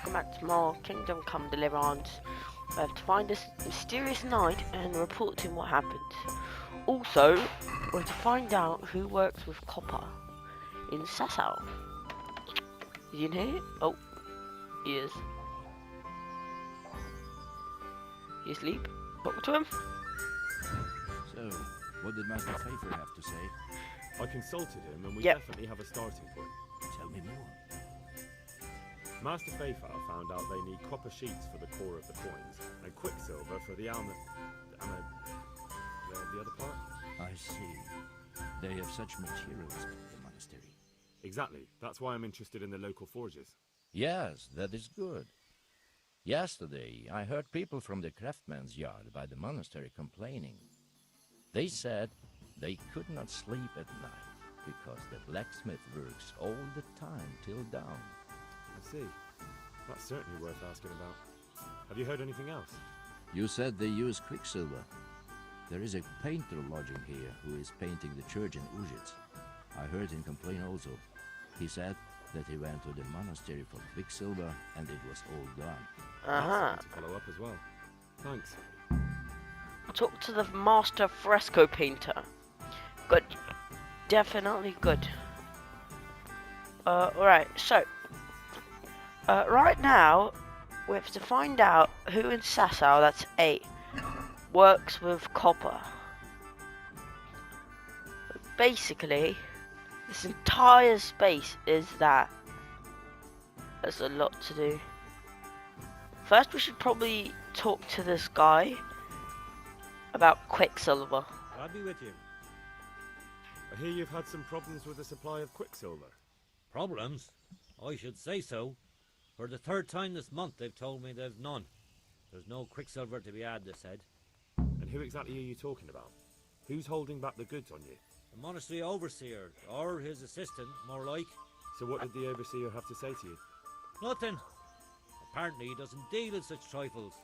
welcome back to more Kingdom Come Deliverance. We have to find this mysterious knight and report to him what happened. Also, we have to find out who works with copper in Sasau. Is he in here? Oh, he is. He asleep? Talk to him. So, what did Master Pfeiffer have to say? I consulted him and we definitely have a starting point. Tell me more. Master Pfeiffer found out they need copper sheets for the core of the coins and quicksilver for the the other part. I see. They have such materials at the monastery. Exactly. That's why I'm interested in the local forges. Yes, that is good. Yesterday, I heard people from the craftsman's yard by the monastery complaining. They said they could not sleep at night because the blacksmith works all the time till dawn. I see. That's certainly worth asking about. Have you heard anything else? You said they use quicksilver. There is a painter lodging here who is painting the church in Ujits. I heard him complain also. He said that he went to the monastery for quicksilver and it was all gone. That's something to follow up as well. Thanks. Talk to the master fresco painter. Good. Definitely good. Alright, so right now we have to find out who in Sasau, that's 8, works with copper. Basically, this entire space is that. There's a lot to do. First, we should probably talk to this guy about quicksilver. I'll be with you. I hear you've had some problems with the supply of quicksilver. Problems? I should say so. For the third time this month they've told me they've none. There's no quicksilver to be had, they said. And who exactly are you talking about? Who's holding back the goods on you? The monastery overseer, or his assistant, more like. So what did the overseer have to say to you? Nothing. Apparently he doesn't deal in such trifles.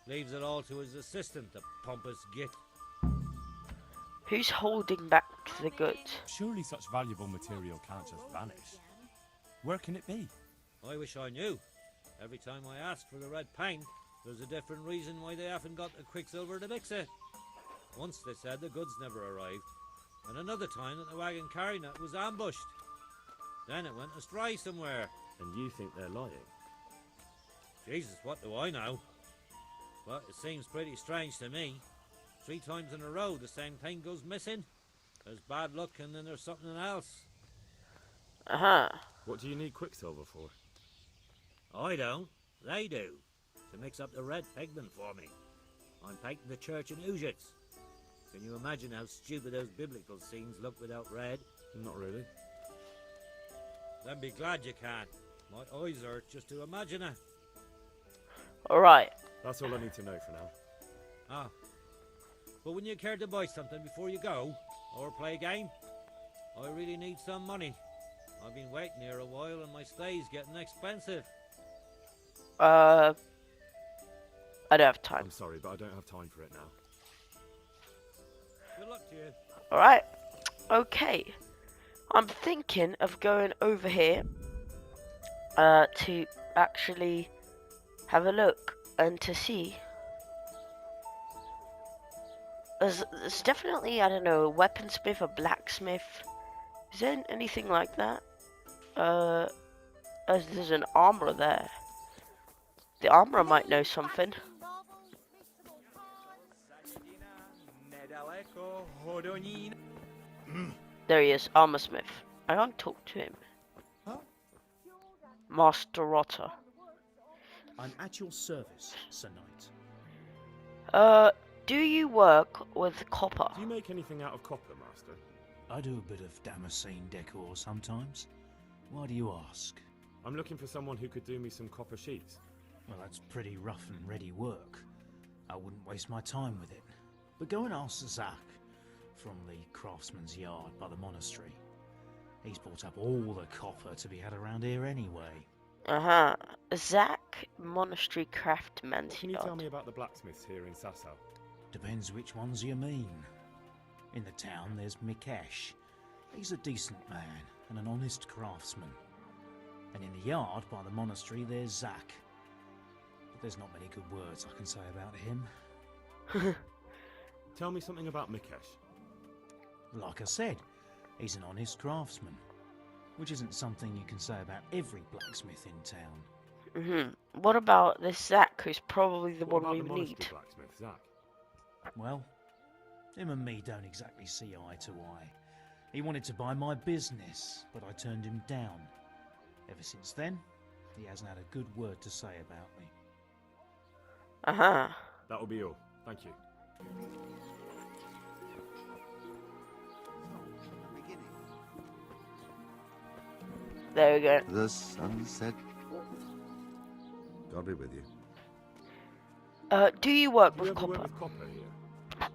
Leaves it all to his assistant, the pompous git. Who's holding back the goods? Surely such valuable material can't just vanish. Where can it be? I wish I knew. Every time I ask for the red paint, there's a different reason why they haven't got the quicksilver to mix it. Once they said the goods never arrived, and another time that the wagon carrying it was ambushed. Then it went astray somewhere. And you think they're lying? Jesus, what do I know? But it seems pretty strange to me. 3 times in a row the same thing goes missing. There's bad luck and then there's something else. What do you need quicksilver for? I don't. They do. To mix up the red pigment for me. I'm painting the church in Ujits. Can you imagine how stupid those biblical scenes look without red? Not really. Then be glad you can. My eyes hurt just to imagine it. Alright. That's all I need to know for now. Ah. But wouldn't you care to buy something before you go? Or play a game? I really need some money. I've been waiting here a while and my stay's getting expensive. I don't have time. I'm sorry, but I don't have time for it now. Good luck to you. Alright. Okay. I'm thinking of going over here to actually have a look and to see. There's definitely, I don't know, a weaponsmith, a blacksmith. Is there anything like that? There's an armorer there. The armorer might know something. There he is, armor smith. I want to talk to him. Huh? Master Rotter. I'm at your service, Sir Knight. Do you work with copper? Do you make anything out of copper, Master? I do a bit of Damascene decor sometimes. Why do you ask? I'm looking for someone who could do me some copper sheets. Well, that's pretty rough and ready work. I wouldn't waste my time with it. But go and ask Zach from the craftsman's yard by the monastery. He's bought up all the copper to be had around here anyway. Zach, monastery craftsman's Can you yard. tell me about the blacksmiths here in Sasau? Depends which ones you mean. In the town there's Mikesh. He's a decent man and an honest craftsman. And in the yard by the monastery, there's Zach. But there's not many good words I can say about him. Tell me something about Mikesh. Like I said, he's an honest craftsman, which isn't something you can say about every blacksmith in town. What about this Zach, who's probably the What one about we the monastery need? blacksmith, Zach? Well, him and me don't exactly see eye to eye. He wanted to buy my business, but I turned him down. Ever since then, he hasn't had a good word to say about me. Uh-huh. That will be all. Thank you. There we go. The sunset. God be with you. Do you work Do you with ever work copper? with copper here?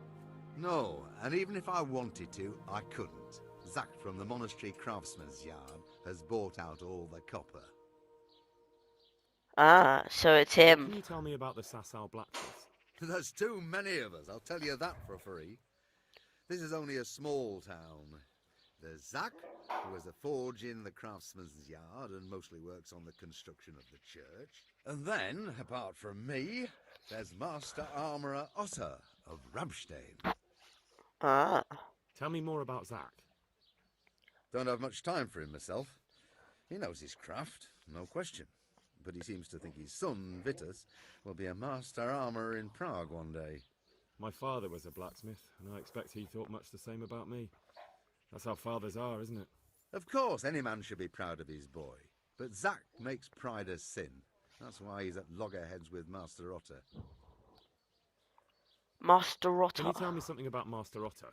No, and even if I wanted to, I couldn't. Zach from the monastery craftsman's yard has bought out all the copper. Ah, so it's Can him. you tell me about the Sasau blacksmiths? There's too many of us, I'll tell you that for free. This is only a small town. There's Zach, who has a forge in the craftsman's yard and mostly works on the construction of the church. And then, apart from me, there's Master Armourer Otter of Ramstein. Ah. Tell me more about Zach. Don't have much time for him myself. He knows his craft, no question. But he seems to think his son, Vitus, will be a master armourer in Prague one day. My father was a blacksmith, and I expect he thought much the same about me. That's how fathers are, isn't it? Of course, any man should be proud of his boy. But Zach makes pride a sin. That's why he's at loggerheads with Master Otter. Master Rotter. Can you tell me something about Master Otter?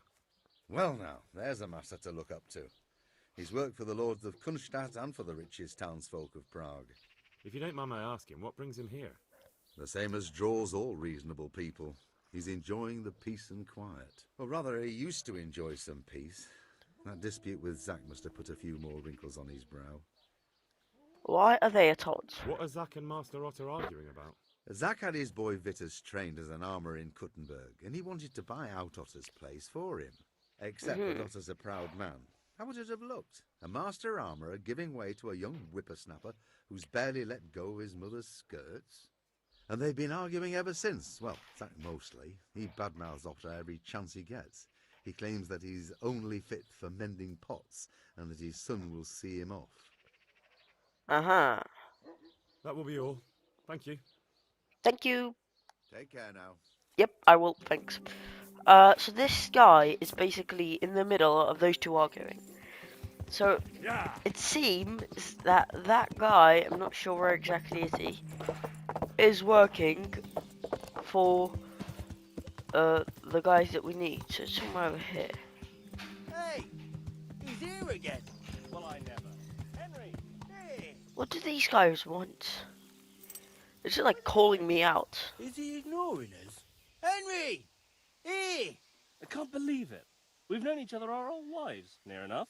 Well now, there's a master to look up to. He's worked for the lords of Kunstadt and for the richest townsfolk of Prague. If you don't mind my asking, what brings him here? The same as draws all reasonable people. He's enjoying the peace and quiet. Or rather, he used to enjoy some peace. That dispute with Zach must have put a few more wrinkles on his brow. Why are they at odds? What are Zach and Master Otter arguing about? Zach had his boy Vitus trained as an armourer in Kuttenberg, and he wanted to buy out Otter's place for him. Except that Otter's a proud man. How would it have looked? A master armourer giving way to a young whippersnapper who's barely let go of his mother's skirts? And they've been arguing ever since. Well, Zach mostly. He badmouths Otter every chance he gets. He claims that he's only fit for mending pots, and that his son will see him off. Uh-huh. That will be all. Thank you. Thank you. Take care now. Yep, I will, thanks. So this guy is basically in the middle of those two arguing. So, it seems that that guy, I'm not sure where exactly is he, is working for the guys that we need. So it's somewhere over here. Hey, he's here again. Well, I never. Henry, hey. What do these guys want? They're just like calling me out. Is he ignoring us? Henry, hey. I can't believe it. We've known each other our whole lives, near enough.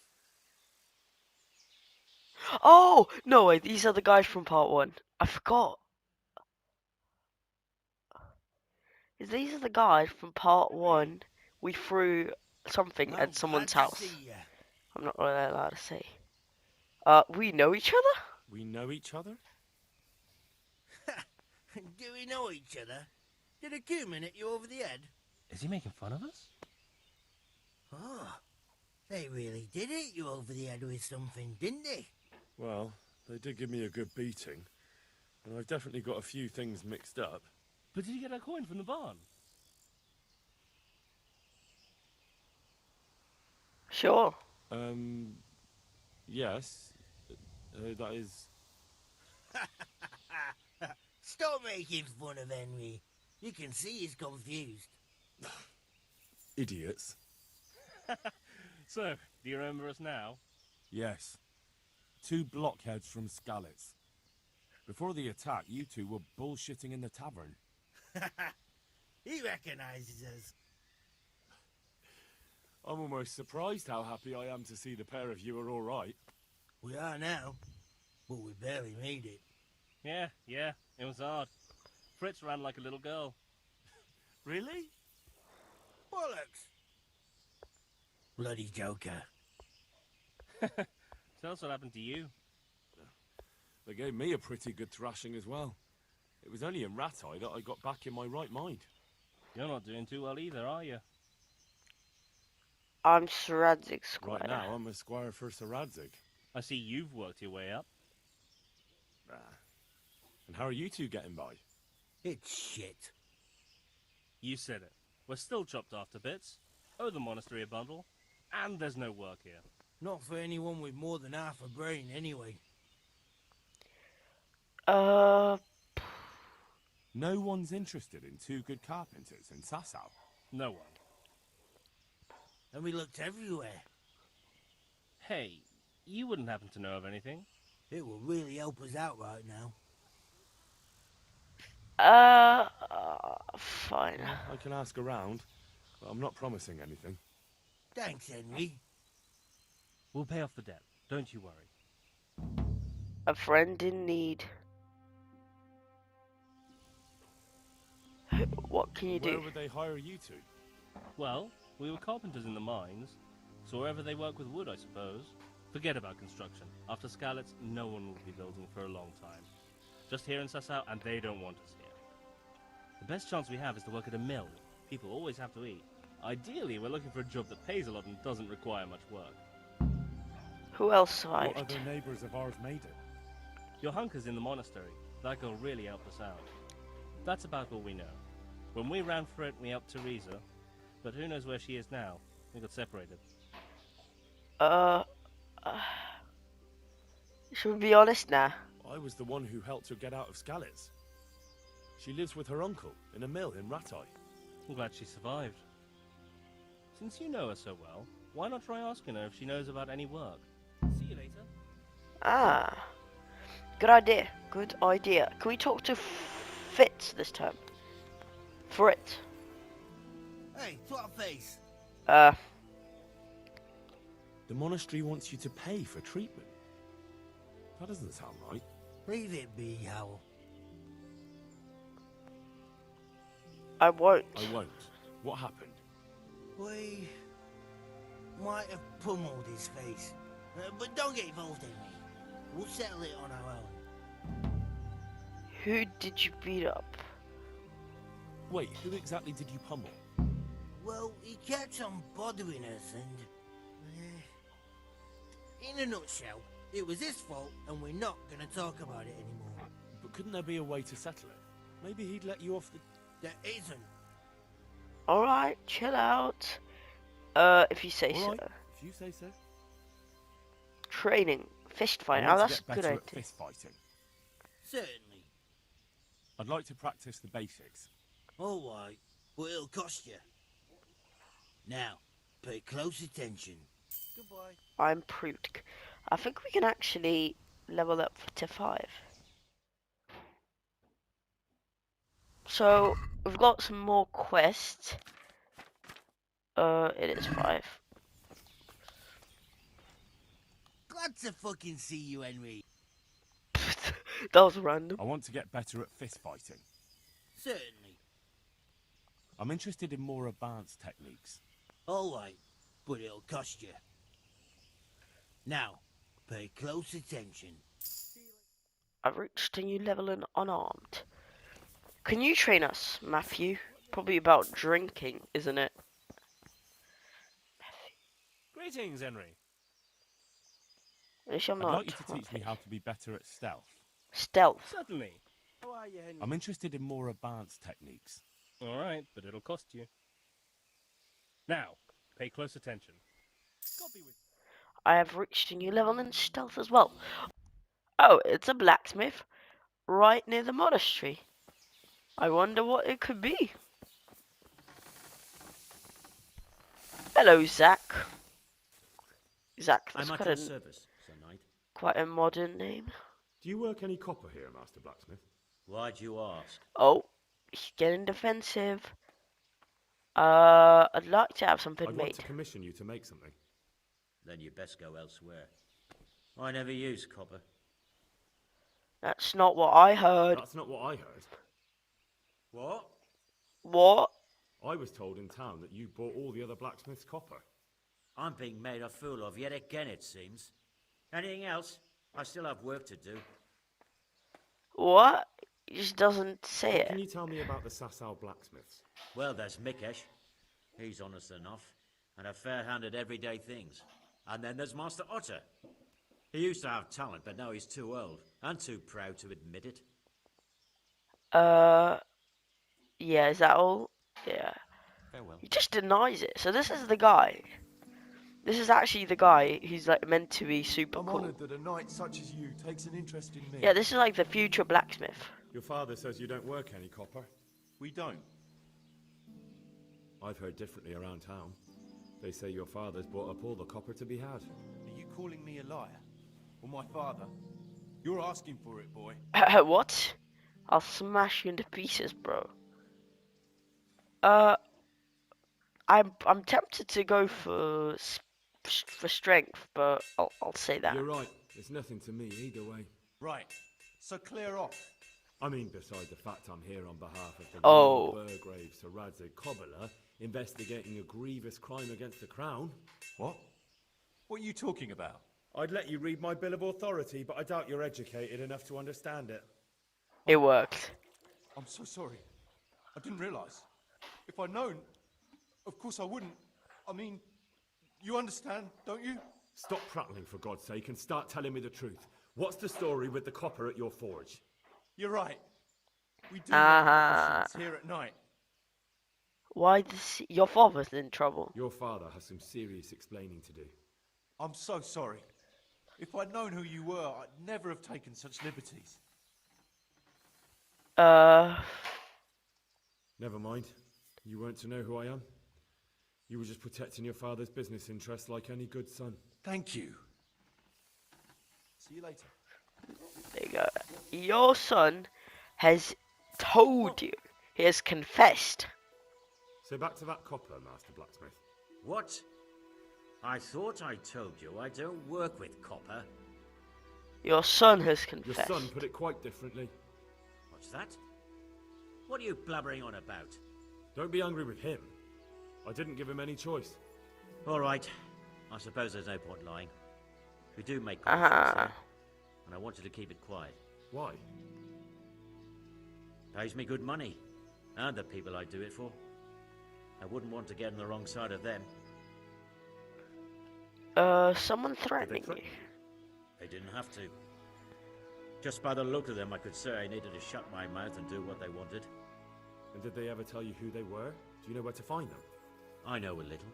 Oh! No, wait, these are the guys from part 1. I forgot. These are the guys from part 1. We threw something Well, at someone's glad to house. see ya. I'm not really allowed to say. We know each other? We know each other? Do we know each other? Did a cumin hit you over the head? Is he making fun of us? Oh, they really did hit you over the head with something, didn't they? Well, they did give me a good beating. And I've definitely got a few things mixed up. But did you get a coin from the barn? Sure. Yes. That is... Stop making fun of Henry. You can see he's confused. idiots. So, do you remember us now? Yes. 2 blockheads from Skalitz. Before the attack, you two were bullshitting in the tavern. He recognises us. I'm almost surprised how happy I am to see the pair of you are all right. We are now, but we barely made it. Yeah, it was hard. Fritz ran like a little girl. Really? Bollocks! Bloody joker. Tell us what happened to you. They gave me a pretty good thrashing as well. It was only in Rattay that I got back in my right mind. You're not doing too well either, are you? I'm Sir Radzig's squire. Right now, I'm a squire for Sir Radzig. I see you've worked your way up. Ah. And how are you two getting by? It's shit. You said it. We're still chopped off to bits. Owe the monastery a bundle. And there's no work here. Not for anyone with more than half a brain, anyway. No one's interested in two good carpenters in Sasau. No one. And we looked everywhere. Hey, you wouldn't happen to know of anything? It will really help us out right now. Fine. I can ask around, but I'm not promising anything. Thanks, Henry. We'll pay off the debt. Don't you worry. A friend in need. What can you Where do? would they hire you to? Well, we were carpenters in the mines, so wherever they work with wood, I suppose. Forget about construction. After Skalitz, no one will be building for a long time. Just here in Sasau, and they don't want us here. The best chance we have is to work at a mill. People always have to eat. Ideally, we're looking for a job that pays a lot and doesn't require much work. Who else What survived? other neighbours of ours made it? Your hunker's in the monastery. That girl really helped us out. That's about all we know. When we ran for it, we helped Teresa. But who knows where she is now? We got separated. Should we be honest now? I was the one who helped her get out of Skalitz. She lives with her uncle in a mill in Rattay. I'm glad she survived. Since you know her so well, why not try asking her if she knows about any work? See you later. Good idea. Good idea. Can we talk to Fitz this time? Fritz. Hey, twat face. The monastery wants you to pay for treatment. That doesn't sound right. Leave it be, Howell. I won't. I won't. What happened? We might have pummeled his face. But don't get involved, Henry. We'll settle it on our own. Who did you beat up? Wait, who exactly did you pummel? Well, he kept on bothering us and... in a nutshell, it was his fault and we're not going to talk about it anymore. But couldn't there be a way to settle it? Maybe he'd let you off the... There isn't. Alright, chill out. If you say All right, so. if you say so. Training. Fist I fighting. want Oh, to that's get a good better at idea. fist fighting. Certainly. I'd like to practice the basics. All right, but it'll cost you. Now, pay close attention. Goodbye. I'm proved. I think we can actually level up to 5. So, we've got some more quests. It is 5. Glad to fucking see you, Henry. That was random. I want to get better at fist fighting. Certainly. I'm interested in more advanced techniques. All right, but it'll cost you. Now, pay close attention. I've reached a new level in unarmed. Can you train us, Matthew? Probably about drinking, isn't it? Greetings, Henry. At I'm I'd not. like you to teach me how to be better at stealth. Stealth. Certainly. How are you, Henry? I'm interested in more advanced techniques. All right, but it'll cost you. Now, pay close attention. I have reached a new level in stealth as well. Oh, it's a blacksmith right near the monastery. I wonder what it could be. Hello, Zach. Zach, that's I'm at quite your a, service, Sir Knight. quite a modern name. Do you work any copper here, Master Blacksmith? Why'd you ask? Oh, he's getting defensive. I'd like to have something I'd want made. to commission you to make something. Then you best go elsewhere. I never use copper. That's not what I heard. That's not what I heard. What? What? I was told in town that you bought all the other blacksmiths' copper. I'm being made a fool of yet again, it seems. Anything else? I still have work to do. What? He just doesn't say What it. can you tell me about the Sasau blacksmiths? Well, there's Mikesh. He's honest enough, and a fair-handed everyday things. And then there's Master Otter. He used to have talent, but now he's too old, and too proud to admit it. Yeah, is that all? Yeah. Farewell. He just denies it. So this is the guy. This is actually the guy who's like meant to be super I'm cool. honoured that a knight such as you takes an interest in me. Yeah, this is like the future blacksmith. Your father says you don't work any copper. We don't. I've heard differently around town. They say your father's bought up all the copper to be had. Are you calling me a liar? Or my father? You're asking for it, boy. What? I'll smash you into pieces, bro. I'm tempted to go for strength, but I'll say that. You're right. It's nothing to me either way. Right. So clear off. I mean, beside the fact I'm here on behalf of the Oh. Royal Burgrave Sir Radzig Cobbler, investigating a grievous crime against the crown. What? What are you talking about? I'd let you read my bill of authority, but I doubt you're educated enough to understand it. It worked. I'm so sorry. I didn't realise. If I'd known, of course I wouldn't. I mean, you understand, don't you? Stop prattling, for God's sake, and start telling me the truth. What's the story with the copper at your forge? You're right. We do have Uh-huh. options here at night. Why this? Your father's in trouble. Your father has some serious explaining to do. I'm so sorry. If I'd known who you were, I'd never have taken such liberties. Never mind. You weren't to know who I am. You were just protecting your father's business interests like any good son. Thank you. See you later. There you go. Your son has told you. He has confessed. So back to that copper, Master Blacksmith. What? I thought I told you I don't work with copper. Your son has Your confessed. son put it quite differently. What's that? What are you blabbering on about? Don't be angry with him. I didn't give him any choice. All right. I suppose there's no point lying. We do make Uh-huh. calls, and I wanted to keep it quiet. Why? Pays me good money, and the people I do it for. I wouldn't want to get on the wrong side of them. Someone Did they threatening threaten you. you? They didn't have to. Just by the look of them, I could say I needed to shut my mouth and do what they wanted. And did they ever tell you who they were? Do you know where to find them? I know a little.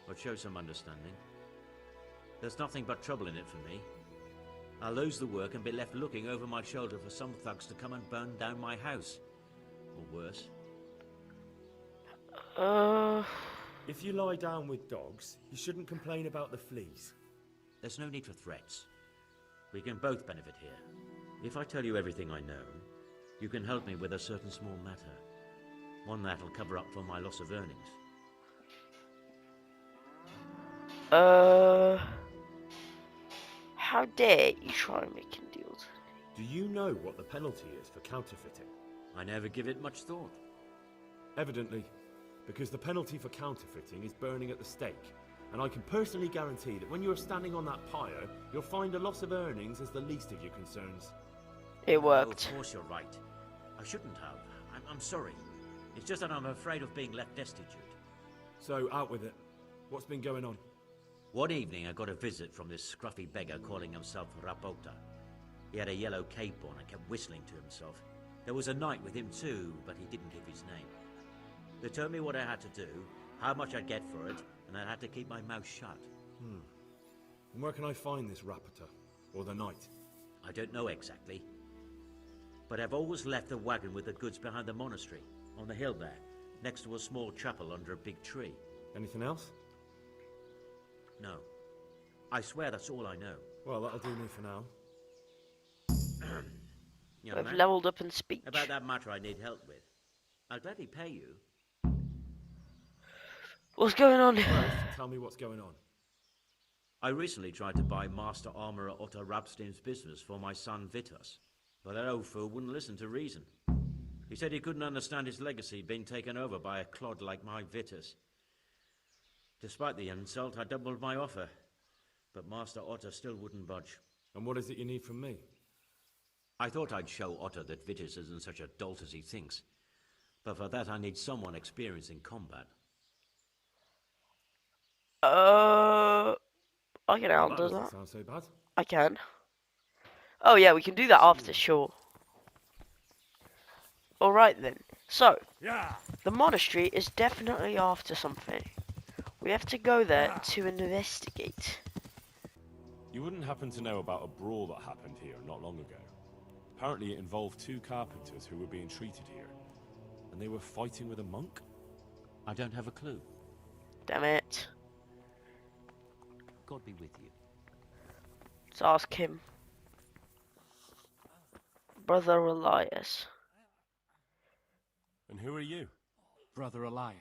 But show some understanding. There's nothing but trouble in it for me. I'll lose the work and be left looking over my shoulder for some thugs to come and burn down my house. Or worse. If you lie down with dogs, you shouldn't complain about the fleas. There's no need for threats. We can both benefit here. If I tell you everything I know, you can help me with a certain small matter. One that'll cover up for my loss of earnings. How dare you try making deals? Do you know what the penalty is for counterfeiting? I never give it much thought. Evidently, because the penalty for counterfeiting is burning at the stake. And I can personally guarantee that when you're standing on that pyre, you'll find a loss of earnings as the least of your concerns. It Oh, worked. of course you're right. I shouldn't have. I'm sorry. It's just that I'm afraid of being left destitute. So, out with it. What's been going on? One evening I got a visit from this scruffy beggar calling himself Rapota. He had a yellow cape on and kept whistling to himself. There was a knight with him too, but he didn't give his name. They told me what I had to do, how much I'd get for it, and I had to keep my mouth shut. And where can I find this Rapota? Or the knight? I don't know exactly. But I've always left the wagon with the goods behind the monastery, on the hill there, next to a small chapel under a big tree. Anything else? No. I swear that's all I know. Well, that'll do me for now. Young I've man, leveled up in speech. about that matter I need help with. I'll gladly pay you. What's going on? First, tell me what's going on. I recently tried to buy Master Armourer Otto Rabstin's business for my son Vitus, but that old fool wouldn't listen to reason. He said he couldn't understand his legacy being taken over by a clod like my Vitus. Despite the insult, I doubled my offer, but Master Otto still wouldn't budge. And what is it you need from me? I thought I'd show Otter that Vitus isn't such a dolt as he thinks. But for that I need someone experienced in combat. I can Well, that handle doesn't that. sound so bad. I can. Oh yeah, we can do that after, sure. Alright then. So, the monastery is definitely after something. We have to go there to investigate. You wouldn't happen to know about a brawl that happened here not long ago. Apparently it involved 2 carpenters who were being treated here. And they were fighting with a monk? I don't have a clue. Damn it. God be with you. Let's ask him. Brother Elias. And who are you? Brother Elias.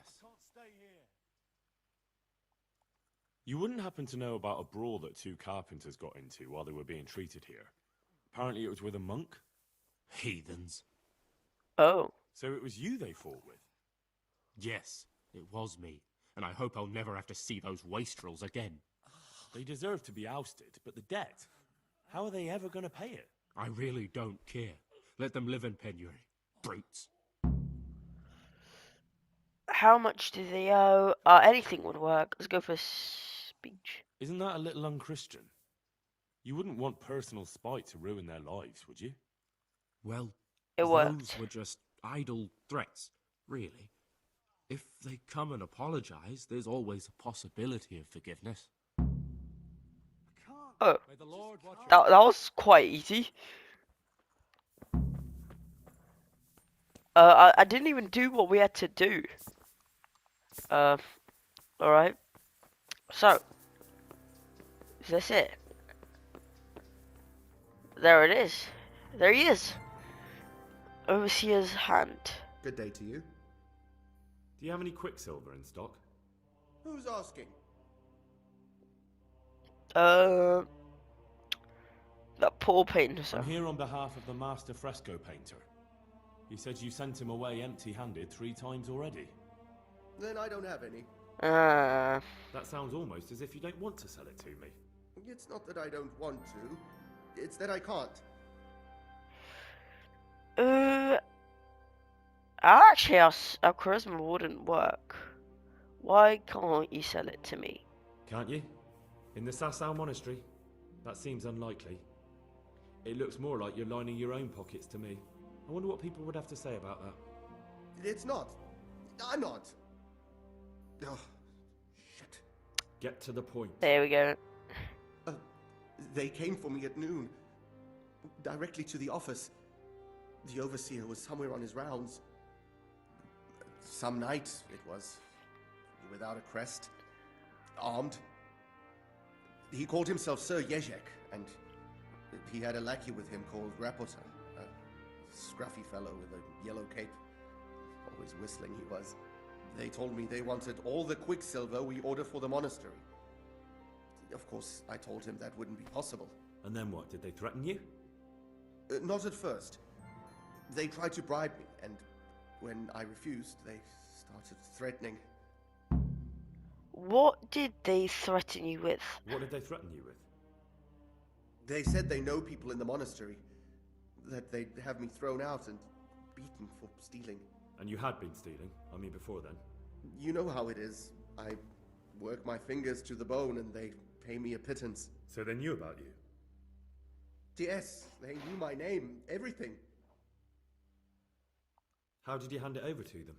You wouldn't happen to know about a brawl that 2 carpenters got into while they were being treated here? Apparently it was with a monk? Heathens. Oh. So it was you they fought with? Yes, it was me. And I hope I'll never have to see those wastrels again. They deserve to be ousted, but the debt? How are they ever going to pay it? I really don't care. Let them live in penury. Brutes. How much do they owe? Anything would work. Let's go for speech. Isn't that a little unchristian? You wouldn't want personal spite to ruin their lives, would you? Well, It those worked. were just idle threats, really. If they come and apologize, there's always a possibility of forgiveness. Oh. May the Lord watch That was quite easy. I didn't even do what we had to do. Alright. So. Is this it? There it is. There he is. Overseer's hand. Good day to you. Do you have any quicksilver in stock? Who's asking? That poor painter. I'm here on behalf of the master fresco painter. He said you sent him away empty-handed 3 times already. Then I don't have any. That sounds almost as if you don't want to sell it to me. It's not that I don't want to. It's that I can't. Actually, our charisma wouldn't work. Why can't you sell it to me? Can't you? In the Sasau monastery? That seems unlikely. It looks more like you're lining your own pockets to me. I wonder what people would have to say about that. It's not. I'm not. Oh, shit. Get to the point. There we go. They came for me at noon. Directly to the office. The overseer was somewhere on his rounds. Some night, it was. Without a crest. Armed. He called himself Sir Jezek, and he had a lackey with him called Rapota. A scruffy fellow with a yellow cape. Always whistling he was. They told me they wanted all the quicksilver we order for the monastery. Of course, I told him that wouldn't be possible. And then what? Did they threaten you? Not at first. They tried to bribe me, and when I refused, they started threatening. What did they threaten you with? What did they threaten you with? They said they know people in the monastery. That they'd have me thrown out and beaten for stealing. And you had been stealing? I mean, before then? You know how it is. I work my fingers to the bone and they pay me a pittance. So they knew about you? Yes, they knew my name, everything. How did you hand it over to them?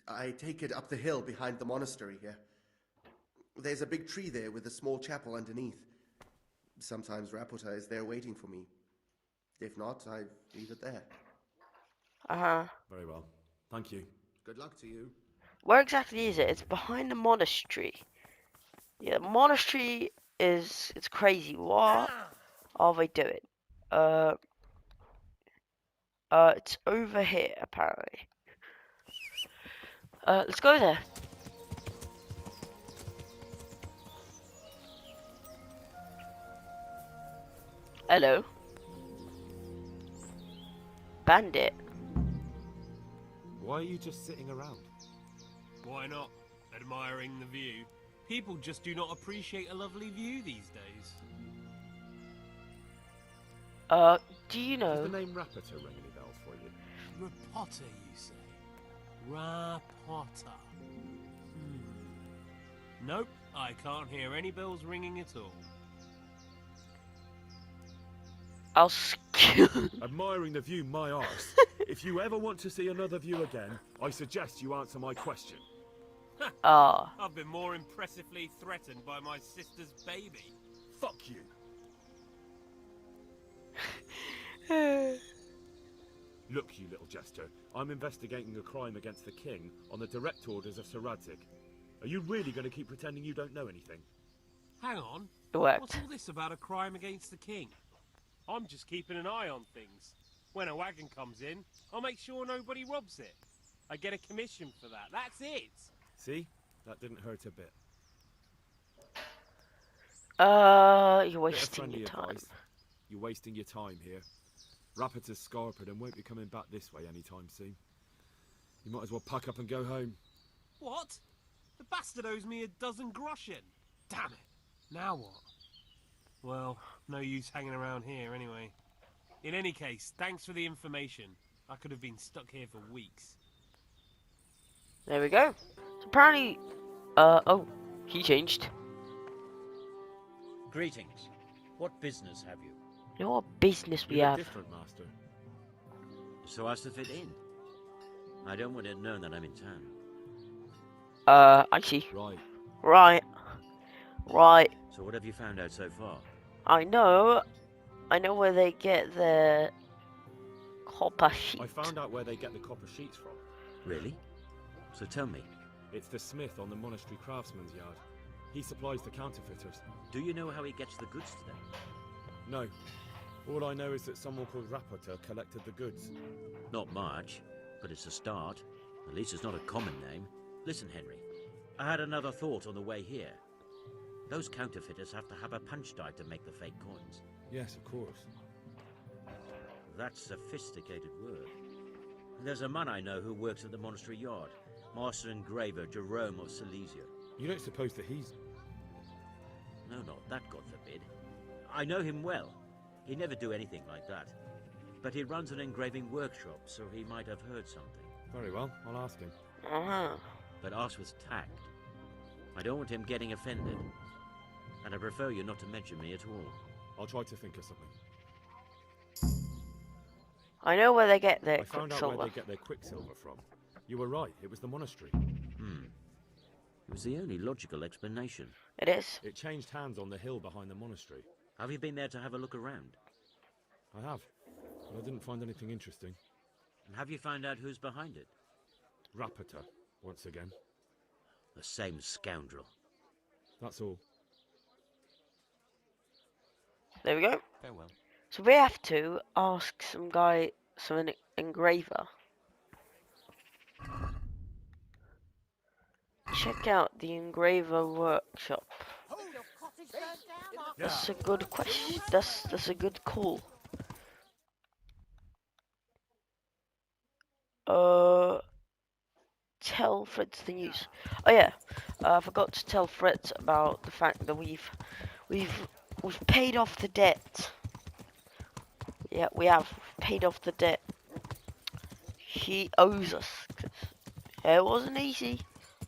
I take it up the hill behind the monastery here. There's a big tree there with a small chapel underneath. Sometimes Rapota is there waiting for me. If not, I leave it there. Very well. Thank you. Good luck to you. Where exactly is it? It's behind the monastery. Yeah, the monastery is... It's crazy. What are they doing? It's over here, apparently. Let's go there. Hello. Bandit. Why are you just sitting around? Why not? Admiring the view. People just do not appreciate a lovely view these days. Do you Does know? the name Rapiter ring any bells for you? Rapotter, you say? Rapotter. Nope, I can't hear any bells ringing at all. I'll Admiring the view, my arse. If you ever want to see another view again, I suggest you answer my question. Ah. I've been more impressively threatened by my sister's baby. Fuck you. Look, you little jester. I'm investigating a crime against the king on the direct orders of Sir Radzik. Are you really going to keep pretending you don't know anything? Hang on. It worked. What's all this about a crime against the king? I'm just keeping an eye on things. When a wagon comes in, I'll make sure nobody robs it. I get a commission for that. That's it. See? That didn't hurt a bit. You're Bit of wasting friendly your time. advice. You're wasting your time here. Rapiter's scarpered and won't be coming back this way anytime soon. You might as well pack up and go home. What? The bastard owes me 12 Groschen. Damn it. Now what? Well, no use hanging around here anyway. In any case, thanks for the information. I could have been stuck here for weeks. There we go. So apparently, oh, he changed. Greetings. What business have you? You know what business we You look have? different, master. So as to fit in. I don't want it known that I'm in town. I see. Right. Right. Right. So what have you found out so far? I know where they get their copper sheet. I found out where they get the copper sheets from. Really? So tell me, It's the smith on the monastery craftsman's yard. He supplies the counterfeiters. do you know how he gets the goods to them? No. All I know is that someone called Rapiter collected the goods. Not much, but it's a start. At least it's not a common name. Listen, Henry, I had another thought on the way here. Those counterfeiters have to have a punch die to make the fake coins. Yes, of course. That's sophisticated work. There's a man I know who works at the monastery yard. Master engraver Jerome of Silesia. You don't suppose that he's... No, not that, God forbid. I know him well. He'd never do anything like that. But he runs an engraving workshop, so he might have heard something. Very well, I'll ask him. Uh-huh. But ask with tact. I don't want him getting offended. And I prefer you not to mention me at all. I'll try to think of something. I know where they get their I found out quicksilver. where they get their quicksilver from. You were right, it was the monastery. It was the only logical explanation. It is. It changed hands on the hill behind the monastery. Have you been there to have a look around? I have, but I didn't find anything interesting. And have you found out who's behind it? Rapiter, once again. The same scoundrel. That's all. There we go. Farewell. So we have to ask some engraver. Check out the engraver workshop. That's a good question. That's a good call. Tell Fritz the news. Oh yeah, I forgot to tell Fritz about the fact that we've paid off the debt. Yeah, we have paid off the debt. He owes us. 'Cause it wasn't easy.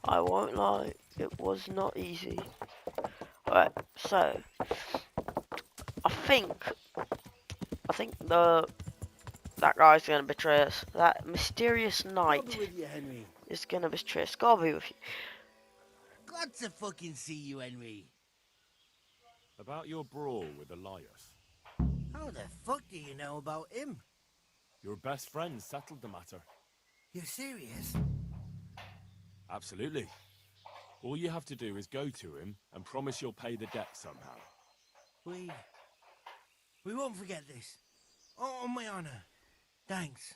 I won't lie. It was not easy. Alright, so I think that guy's gonna betray us. That mysterious knight with you, Henry. is gonna betray us. Gotta be with you. Glad to fucking see you, Henry. About your brawl with Elias. How the fuck do you know about him? Your best friend settled the matter. You're serious? Absolutely. All you have to do is go to him and promise you'll pay the debt somehow. We won't forget this. On my honor. Thanks.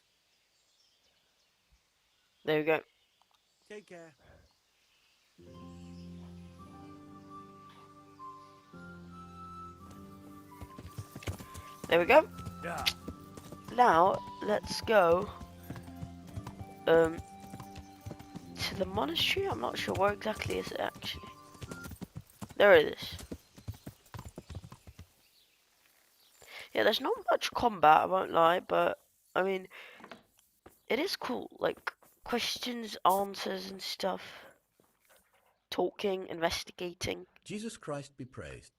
There we go. Take care. There we go. Yeah. Now let's go to the monastery. I'm not sure where exactly is it actually. There it is. Yeah, there's not much combat, I won't lie, but I mean, it is cool. Like questions, answers, and stuff. Talking, investigating. Jesus Christ be praised.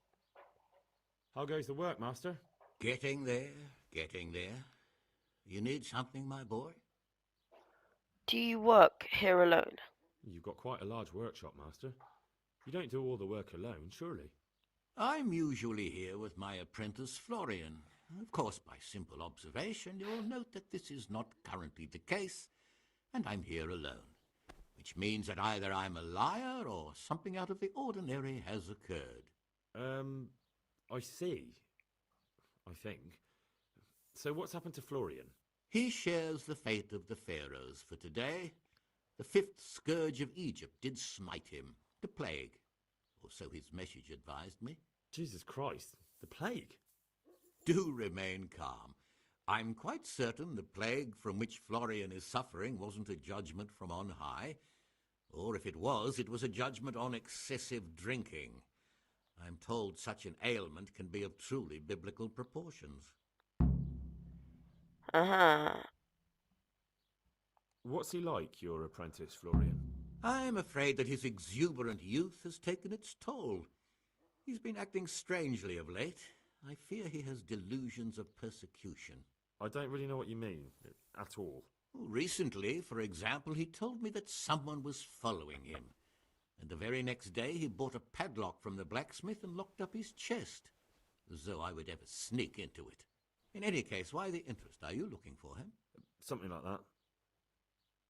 How goes the work, Master? Getting there, getting there. You need something, my boy? Do you work here alone? You've got quite a large workshop, Master. You don't do all the work alone, surely? I'm usually here with my apprentice, Florian. Of course, by simple observation, you'll note that this is not currently the case, and I'm here alone, which means that either I'm a liar or something out of the ordinary has occurred. I see. I think. So what's happened to Florian? He shares the fate of the pharaohs for today. The fifth scourge of Egypt did smite him, the plague, or so his message advised me. Jesus Christ, the plague? Do remain calm. I'm quite certain the plague from which Florian is suffering wasn't a judgment from on high, or if it was a judgment on excessive drinking. I'm told such an ailment can be of truly biblical proportions. Uh-huh. What's he like, your apprentice, Florian? I'm afraid that his exuberant youth has taken its toll. He's been acting strangely of late. I fear he has delusions of persecution. I don't really know what you mean, at all. Recently, for example, he told me that someone was following him. And the very next day he bought a padlock from the blacksmith and locked up his chest, as though I would ever sneak into it. In any case, why the interest? Are you looking for him? Something like that.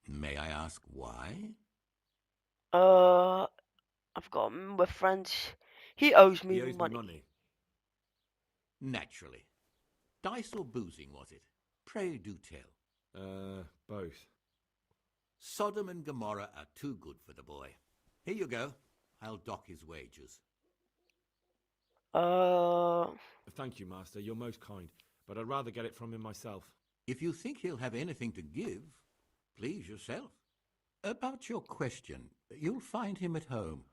May I ask why? I've got him with friends. He owes me He owes money. me money. Naturally. Dice or boozing, was it? Pray do tell. Both. Sodom and Gomorrah are too good for the boy. Here you go. I'll dock his wages. Thank you, Master. You're most kind. But I'd rather get it from him myself. If you think he'll have anything to give, please yourself. About your question, you'll find him at home.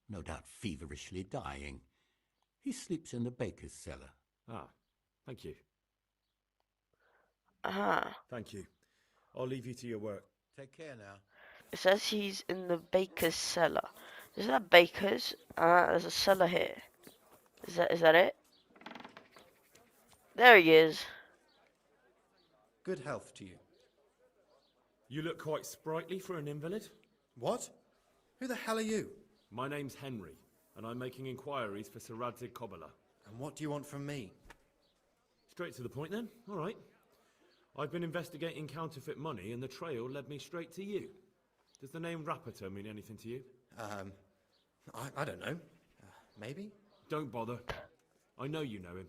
No doubt feverishly dying. He sleeps in the baker's cellar. Ah, thank you. Uh-huh. Thank you. I'll leave you to your work. Take care now. It says he's in the baker's cellar. Is that baker's? There's a cellar here. Is that it? There he is. Good health to you. You look quite sprightly for an invalid. What? Who the hell are you? My name's Henry, and I'm making inquiries for Sir Radzig Kobyla. And what do you want from me? Straight to the point then. All right. I've been investigating counterfeit money, and the trail led me straight to you. Does the name Rapiter mean anything to you? I don't know. Maybe? Don't bother. I know you know him.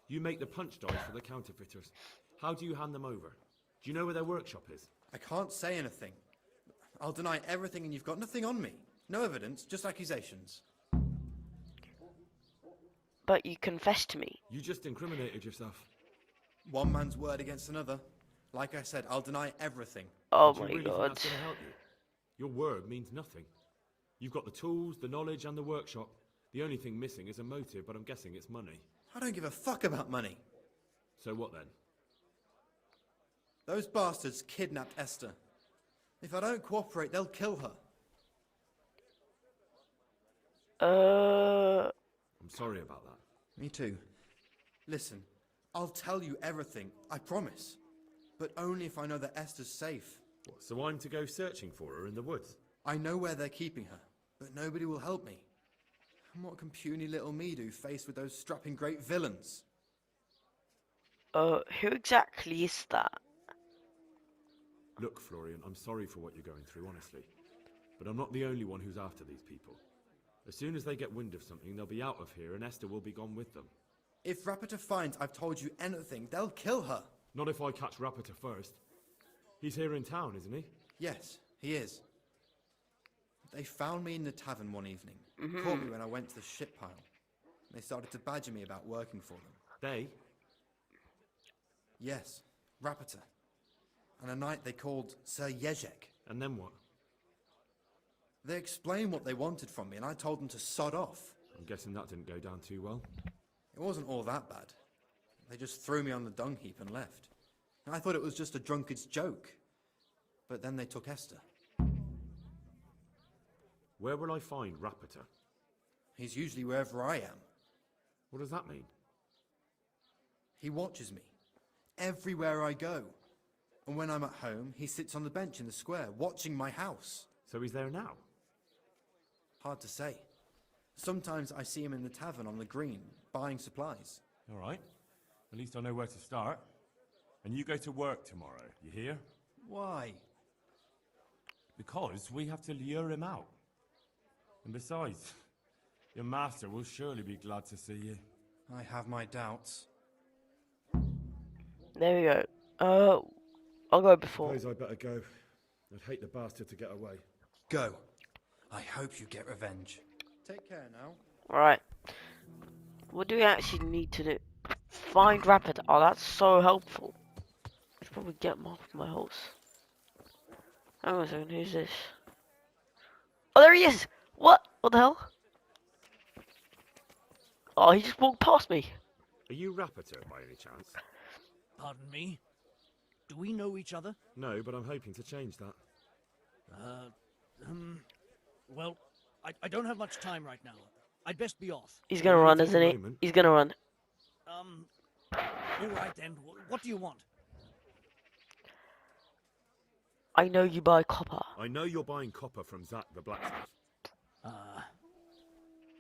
You make the punch dice for the counterfeiters. How do you hand them over? Do you know where their workshop is? I can't say anything. I'll deny everything and you've got nothing on me. No evidence, just accusations. But you confessed to me. You just incriminated yourself. One man's word against another. Like I said, I'll deny everything. Oh Do you my really think god. that's going to help you? Your word means nothing. You've got the tools, the knowledge, and the workshop. The only thing missing is a motive, but I'm guessing it's money. I don't give a fuck about money. So what then? Those bastards kidnapped Esther. If I don't cooperate, they'll kill her. I'm sorry about that. Me too. Listen, I'll tell you everything, I promise. But only if I know that Esther's safe. What, so I'm to go searching for her in the woods? I know where they're keeping her, but nobody will help me. And what can puny little me do faced with those strapping great villains? Who exactly is that? Look, Florian, I'm sorry for what you're going through, honestly. But I'm not the only one who's after these people. As soon as they get wind of something, they'll be out of here and Esther will be gone with them. If Rapiter finds I've told you anything, they'll kill her. Not if I catch Rapiter first. He's here in town, isn't he? Yes, he is. They found me in the tavern one evening. Caught me when I went to the ship pile. They started to badger me about working for them. They? Yes, Rapiter. And a knight they called Sir Jezek. And then what? They explained what they wanted from me and I told them to sod off. I'm guessing that didn't go down too well. It wasn't all that bad. They just threw me on the dung heap and left. I thought it was just a drunkard's joke. But then they took Esther. Where will I find Rapiter? He's usually wherever I am. What does that mean? He watches me. Everywhere I go. And when I'm at home, he sits on the bench in the square, watching my house. So he's there now? Hard to say. Sometimes I see him in the tavern on the green, buying supplies. All right. At least I know where to start. And you go to work tomorrow, you hear? Why? Because we have to lure him out. And besides, your master will surely be glad to see you. I have my doubts. There we go. I'll go before. Suppose I better go. I'd hate the bastard to get away. Go. I hope you get revenge. Take care now. Alright. What do we actually need to do? Find Rapid. Oh, that's so helpful. I should probably get him off my horse. Hang on a second, who's this? Oh, there he is! What? What the hell? Oh, he just walked past me. Are you Rapiter by any chance? Pardon me? Do we know each other? No, but I'm hoping to change that. Well, I don't have much time right now. I'd best be off. He's gonna run, isn't he? He's gonna run. All right then. What do you want? I know you buy copper. I know you're buying copper from Zach the blacksmith.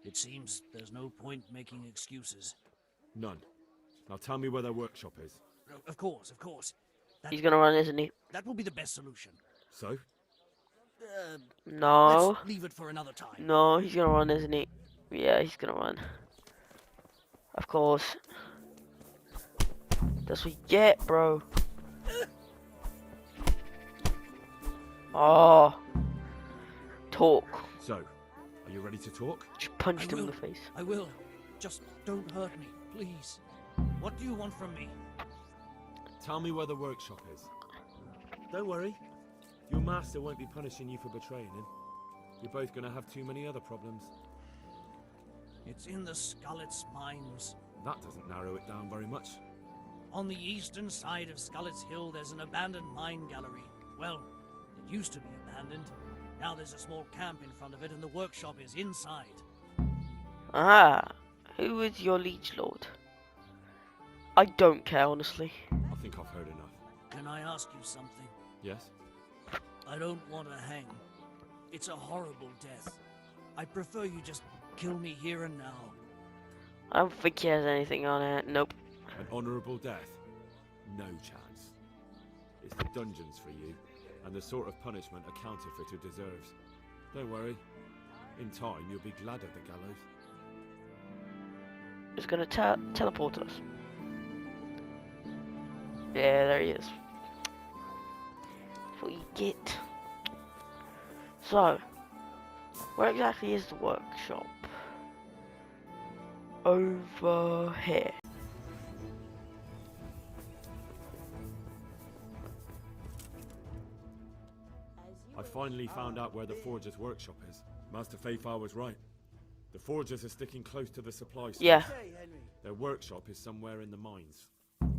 It seems there's no point making excuses. None. Now tell me where their workshop is. Of course, of course. He's gonna run, isn't he? That will be the best solution. So? No. Let's leave it for another time. No, he's gonna run, isn't he? Yeah, he's gonna run. Of course. That's what you get, bro. Oh. Talk. So, are you ready to talk? Just punched him in the face. I will. Just don't hurt me, please. What do you want from me? Tell me where the workshop is. Don't worry. Your master won't be punishing you for betraying him. You're both gonna have too many other problems. It's in the Skullet's mines. That doesn't narrow it down very much. On the eastern side of Skullet's Hill, there's an abandoned mine gallery. Well, it used to be abandoned. Now there's a small camp in front of it, and the workshop is inside. Ah, who is your liege lord? I don't care, honestly. I think I've heard enough. Can I ask you something? Yes? I don't want to hang. It's a horrible death. I prefer you just kill me here and now. I don't think he has anything on it. Nope. An honourable death? No chance. It's the dungeons for you, and the sort of punishment a counterfeiter deserves. Don't worry. In time, you'll be glad of the gallows. It's gonna teleport us. Yeah, there he is. That's what you get. So, where exactly is the workshop? Over here. I finally found out where the forger's workshop is. Master Fayfar was right. The forgers are sticking close to the supply store. Yeah. Their workshop is somewhere in the mines.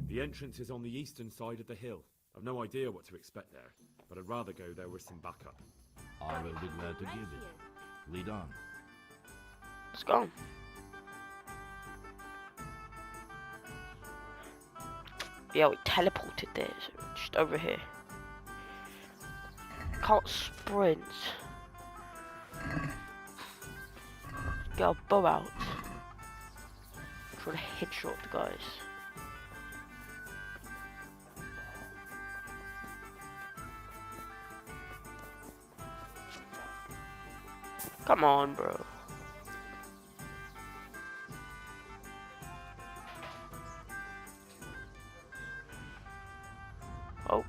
The entrance is on the eastern side of the hill. I've no idea what to expect there, but I'd rather go there with some backup. I will be glad to give it. Lead on. Let's go. Yeah, we teleported there, so just over here. Can't sprint. Get our bow out. Try to headshot the guys. Come on, bro. Oh.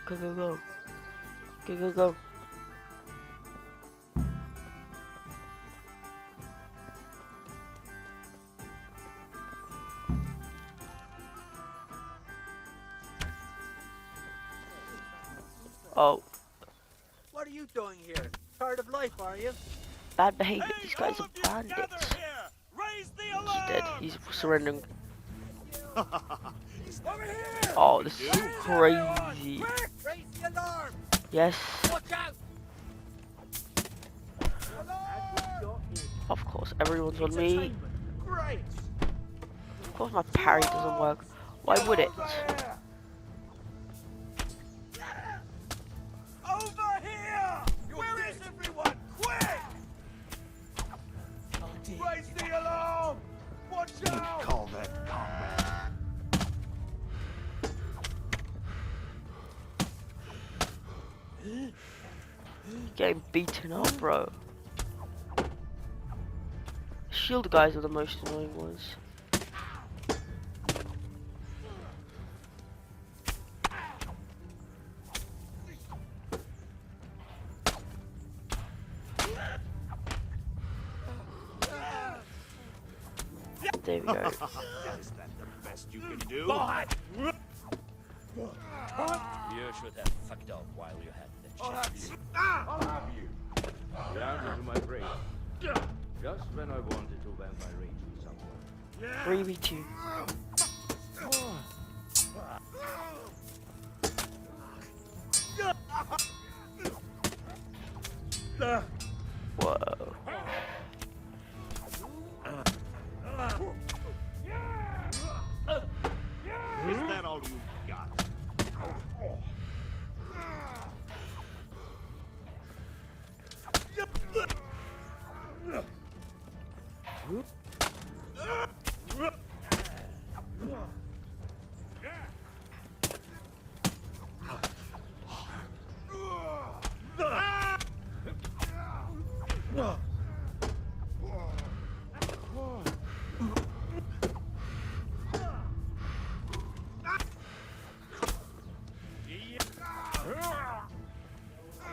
Go, go, go. Go, go, go. Oh. What are you doing here? Tired of life, are you? bad behavior. These guys are bandits. Instead, he's surrendering. Oh, this is crazy. Yes. Of course, everyone's on me. Of course, my parry doesn't work. Why would it? Over here! Where is everyone? Quick! Raise the alarm! Watch out! Call that combat. Getting beaten up, bro. Shield guys are the most annoying ones. There we go. Is that the best you can do? You should have fucked up while you had the chance. I'll have you. Down into my brain. Just when I wanted to vent my rage with someone. 3v2. Whoa. Is that all you got?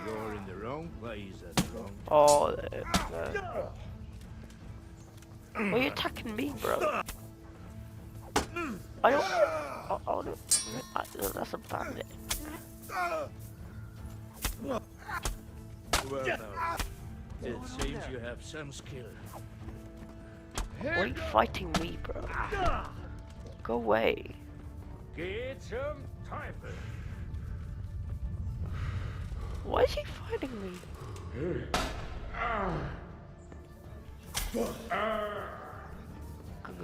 You're in the wrong place at the wrong time. Oh, why are you attacking me, bro? I don't. That's a bandit. Well now, it seems you have some skill. Why are you fighting me, bro? Go away. Get some typhus. Why is he fighting me?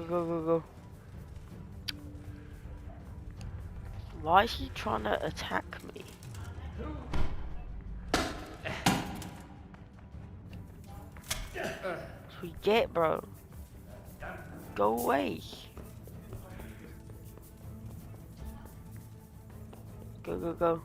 Go. Why is he trying to attack me? That's what you get, bro. Go away. Go.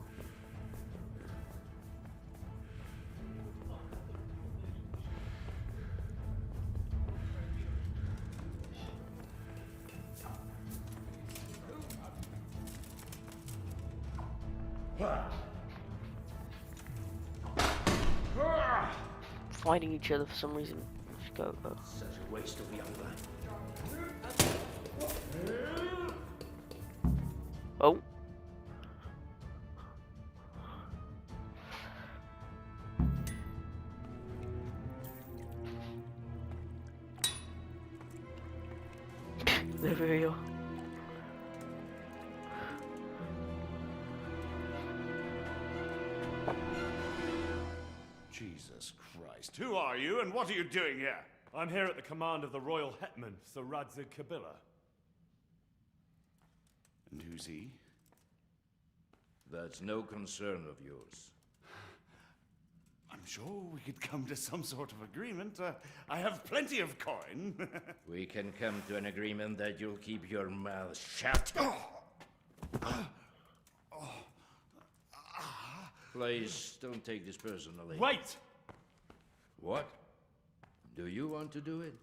Fighting each other for some reason. Let's go. Such a waste of young life. Oh. There we go. Jesus Christ. Who are you and what are you doing here? I'm here at the command of the Royal Hetman, Sir Radzig Kabila. And who's he? That's no concern of yours. I'm sure we could come to some sort of agreement. I have plenty of coin. We can come to an agreement that you'll keep your mouth shut. Please, don't take this personally. Wait! What? Do you want to do it?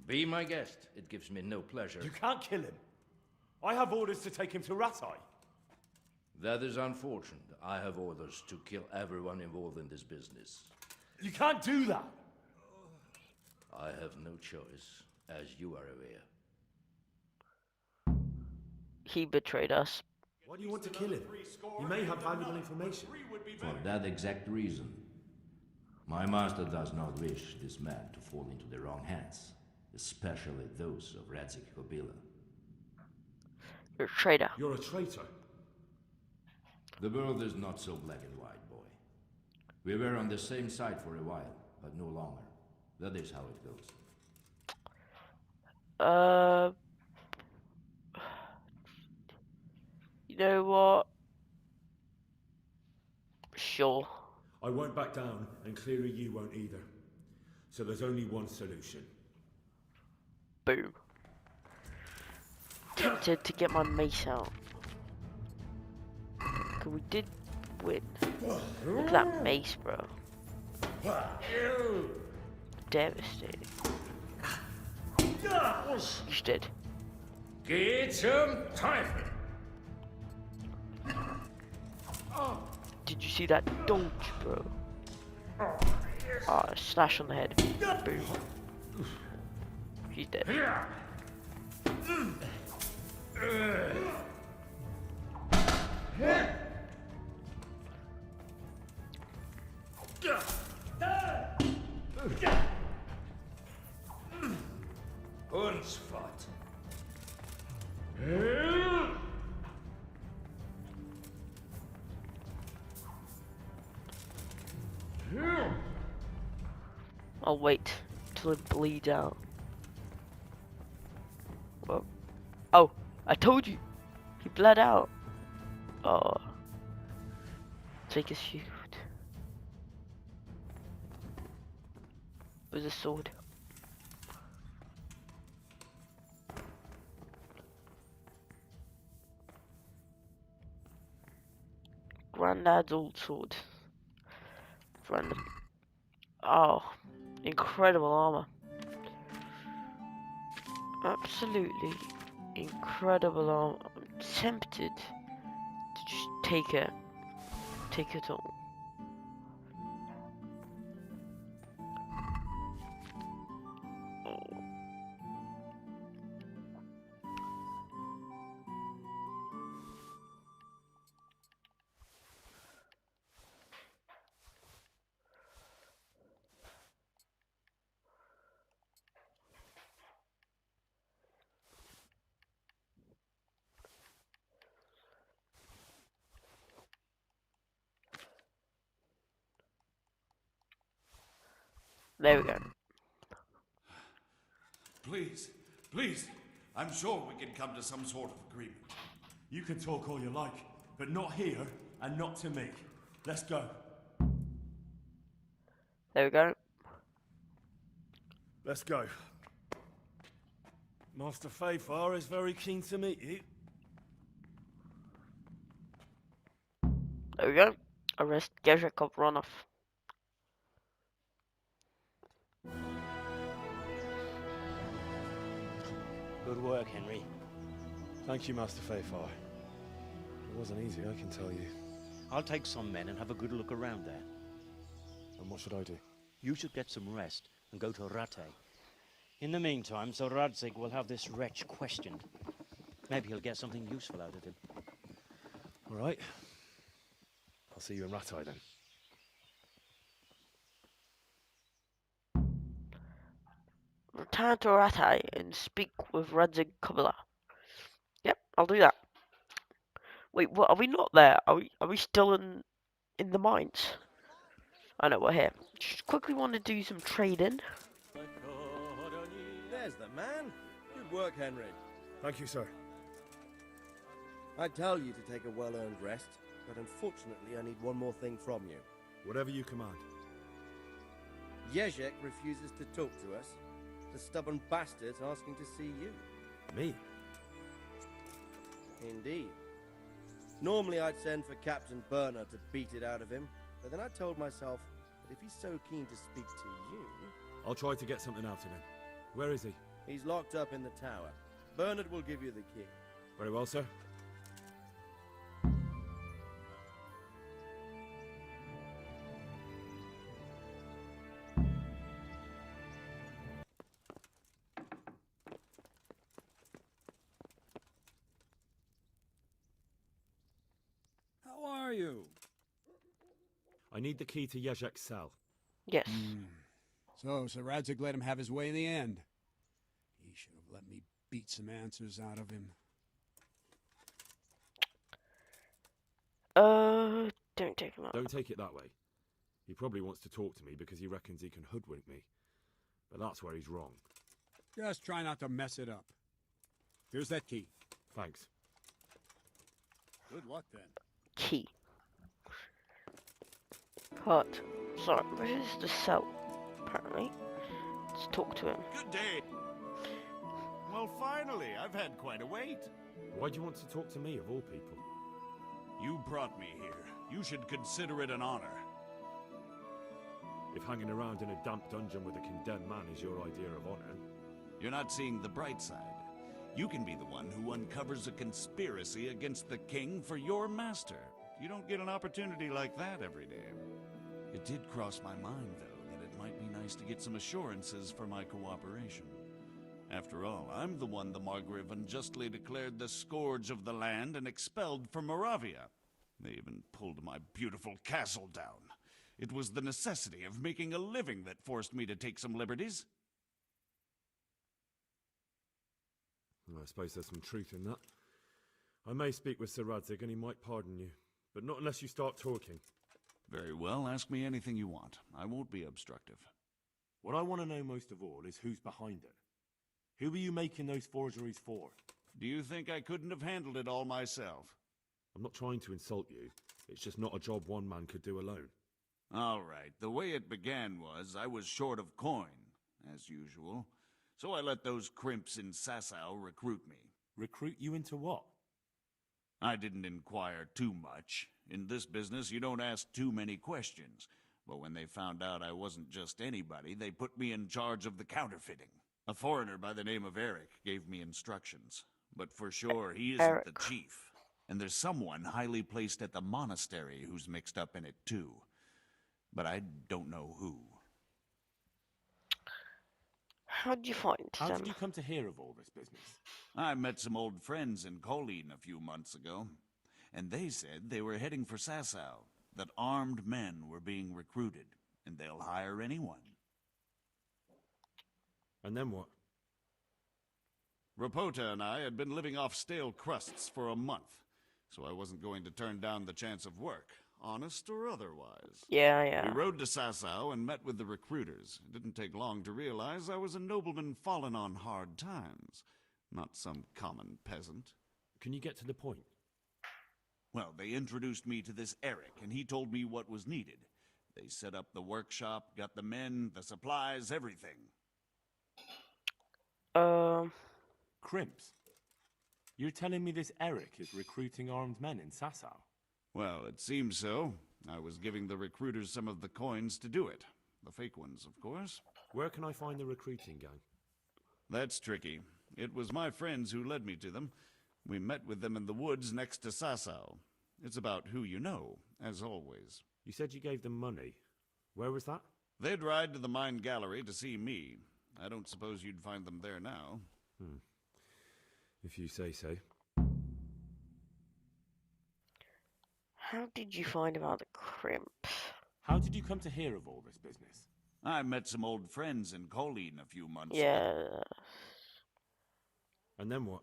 Be my guest. It gives me no pleasure. You can't kill him. I have orders to take him to Ratai. That is unfortunate. I have orders to kill everyone involved in this business. You can't do that. I have no choice, as you are aware. He betrayed us. Why do you want to kill him? He may have valuable information. For that exact reason. My master does not wish this man to fall into the wrong hands, especially those of Radzik Kobila. You're a traitor. You're a traitor? The world is not so black and white, boy. We were on the same side for a while, but no longer. That is how it goes. You know what? Sure. I won't back down, and clearly you won't either. So there's only one solution. Boom. Tempted to get my mace out. Cause we did win. Look at that mace, bro. Devastating. He's dead. Get some time. Did you see that dodge, bro? Ah, slash on the head. Boom. He's dead. Unspot. I'll wait till it bleeds out. Well, oh, I told you, he bled out. Oh, take his shield. With a sword. Granddad's old sword. Random. Oh, incredible armor. Absolutely incredible armor. I'm tempted to just take it. Take it all. There we go. Please, please. I'm sure we can come to some sort of agreement. You can talk all you like, but not here and not to me. Let's go. There we go. Let's go. Master Fayfar is very keen to meet you. There we go. Arrest Gezhikov Ronov. Good work, Henry. Thank you, Master Fayfar. It wasn't easy, I can tell you. I'll take some men and have a good look around there. And what should I do? You should get some rest and go to Rate. In the meantime, Sir Radzig will have this wretch questioned. Maybe he'll get something useful out of him. All right. I'll see you in Ratai then. Return to Ratai and speak with Radzig Kubala. Yep, I'll do that. Wait, what? Are we not there? Are we still in the mines? I know we're here. Just quickly want to do some trading. There's the man. Good work, Henry. Thank you, sir. I tell you to take a well-earned rest, but unfortunately I need one more thing from you. Whatever you command. Jezek refuses to talk to us. The stubborn bastard's asking to see you. Me? Indeed. Normally I'd send for Captain Burner to beat it out of him, but then I told myself that if he's so keen to speak to you... I'll try to get something out of him. Where is he? He's locked up in the tower. Bernard will give you the key. Very well, sir. How are you? I need the key to Jezek's cell. Yes. So Sir Radzig let him have his way in the end. He should have let me beat some answers out of him. Don't take him out. Don't take it that way. He probably wants to talk to me because he reckons he can hoodwink me. But that's where he's wrong. Just try not to mess it up. Here's that key. Thanks. Good luck then. Key. Cut. Sorry, this is the cell, apparently. Let's talk to him. Good day. Well, finally, I've had quite a wait. Why do you want to talk to me, of all people? You brought me here. You should consider it an honor. If hanging around in a damp dungeon with a condemned man is your idea of honor... You're not seeing the bright side. You can be the one who uncovers a conspiracy against the king for your master. You don't get an opportunity like that every day. It did cross my mind, though, that it might be nice to get some assurances for my cooperation. After all, I'm the one the Margrave unjustly declared the scourge of the land and expelled from Moravia. They even pulled my beautiful castle down. It was the necessity of making a living that forced me to take some liberties. I suppose there's some truth in that. I may speak with Sir Radzig and he might pardon you, but not unless you start talking. Very well, ask me anything you want. I won't be obstructive. What I want to know most of all is who's behind it. Who are you making those forgeries for? Do you think I couldn't have handled it all myself? I'm not trying to insult you. It's just not a job one man could do alone. All right, the way it began was I was short of coin, as usual. So I let those crimps in Sasau recruit me. Recruit you into what? I didn't inquire too much. In this business, you don't ask too many questions. But when they found out I wasn't just anybody, they put me in charge of the counterfeiting. A foreigner by the name of Eric gave me instructions. But for sure, he isn't the chief. And there's someone highly placed at the monastery who's mixed up in it too. But I don't know who. How did you find How them? did you come to hear of all this business? I met some old friends in Colleen a few months ago, and they said they were heading for Sasau, that armed men were being recruited, and they'll hire anyone. And then what? Rapota and I had been living off stale crusts for a month, so I wasn't going to turn down the chance of work, honest or otherwise. Yeah. We rode to Sasau and met with the recruiters. It didn't take long to realize I was a nobleman fallen on hard times, not some common peasant. Can you get to the point? Well, they introduced me to this Eric, and he told me what was needed. They set up the workshop, got the men, the supplies, everything. Crimps? You're telling me this Eric is recruiting armed men in Sasau? Well, it seems so. I was giving the recruiters some of the coins to do it. The fake ones, of course. Where can I find the recruiting gang? That's tricky. It was my friends who led me to them. We met with them in the woods next to Sasau. It's about who you know, as always. You said you gave them money. Where was that? They'd ride to the mine gallery to see me. I don't suppose you'd find them there now. If you say so. How did you find about the crimps? How did you come to hear of all this business? I met some old friends in Colleen a few months ago. Yeah. And then what?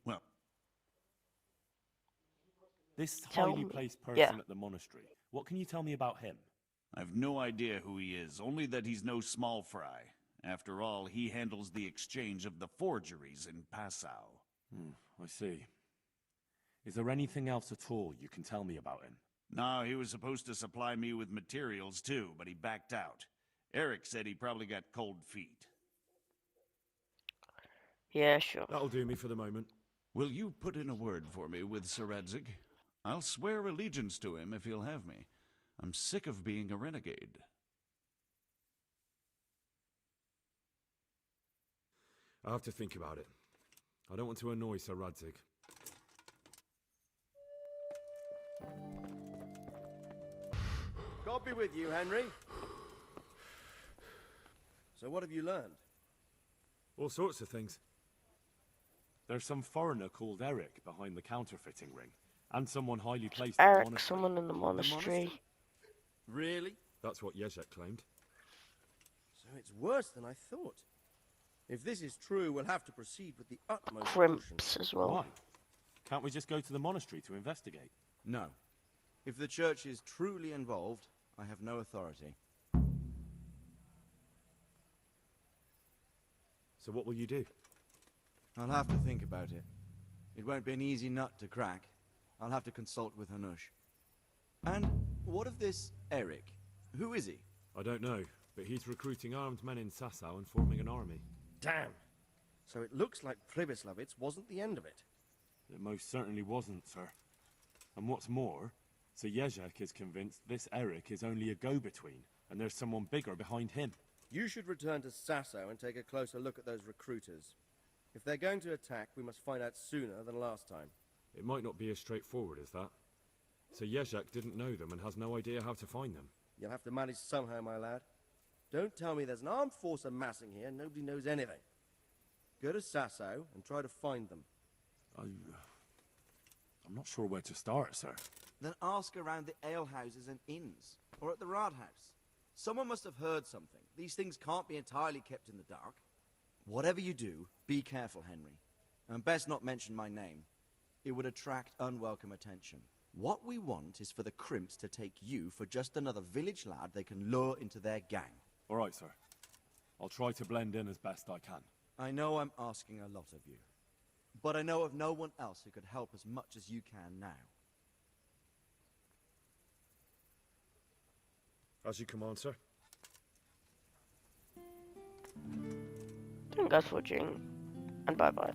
Well, this Tell highly me. placed person Yeah. at the monastery. What can you tell me about him? I've no idea who he is, only that he's no small fry. After all, he handles the exchange of the forgeries in Passau. I see. Is there anything else at all you can tell me about him? No, he was supposed to supply me with materials too, but he backed out. Eric said he probably got cold feet. Yeah, sure. That'll do me for the moment. Will you put in a word for me with Sir Radzig? I'll swear allegiance to him if he'll have me. I'm sick of being a renegade. I'll have to think about it. I don't want to annoy Sir Radzig. God be with you, Henry. So what have you learned? All sorts of things. There's some foreigner called Eric behind the counterfeiting ring, and someone highly placed at the Eric, monastery. someone in the monastery. Really? That's what Jezek claimed. So it's worse than I thought. If this is true, we'll have to proceed with the utmost Crimps caution. as well. Why? Can't we just go to the monastery to investigate? No. If the church is truly involved, I have no authority. So what will you do? I'll have to think about it. It won't be an easy nut to crack. I'll have to consult with Hanush. And what of this Eric? Who is he? I don't know, but he's recruiting armed men in Sasau and forming an army. Damn! So it looks like Pribyslavitz wasn't the end of it. It most certainly wasn't, sir. And what's more, Sir Jezek is convinced this Eric is only a go-between, and there's someone bigger behind him. You should return to Sasau and take a closer look at those recruiters. If they're going to attack, we must find out sooner than last time. It might not be as straightforward as that. Sir Jezek didn't know them and has no idea how to find them. You'll have to manage somehow, my lad. Don't tell me there's an armed force amassing here and nobody knows anything. Go to Sasau and try to find them. I'm not sure where to start, sir. Then ask around the alehouses and inns, or at the Rathaus. Someone must have heard something. These things can't be entirely kept in the dark. Whatever you do, be careful, Henry. And best not mention my name. It would attract unwelcome attention. What we want is for the Crimps to take you for just another village lad they can lure into their gang. All right, sir. I'll try to blend in as best I can. I know I'm asking a lot of you, but I know of no one else who could help as much as you can now. As you command, sir. Thank you guys for watching, and bye bye.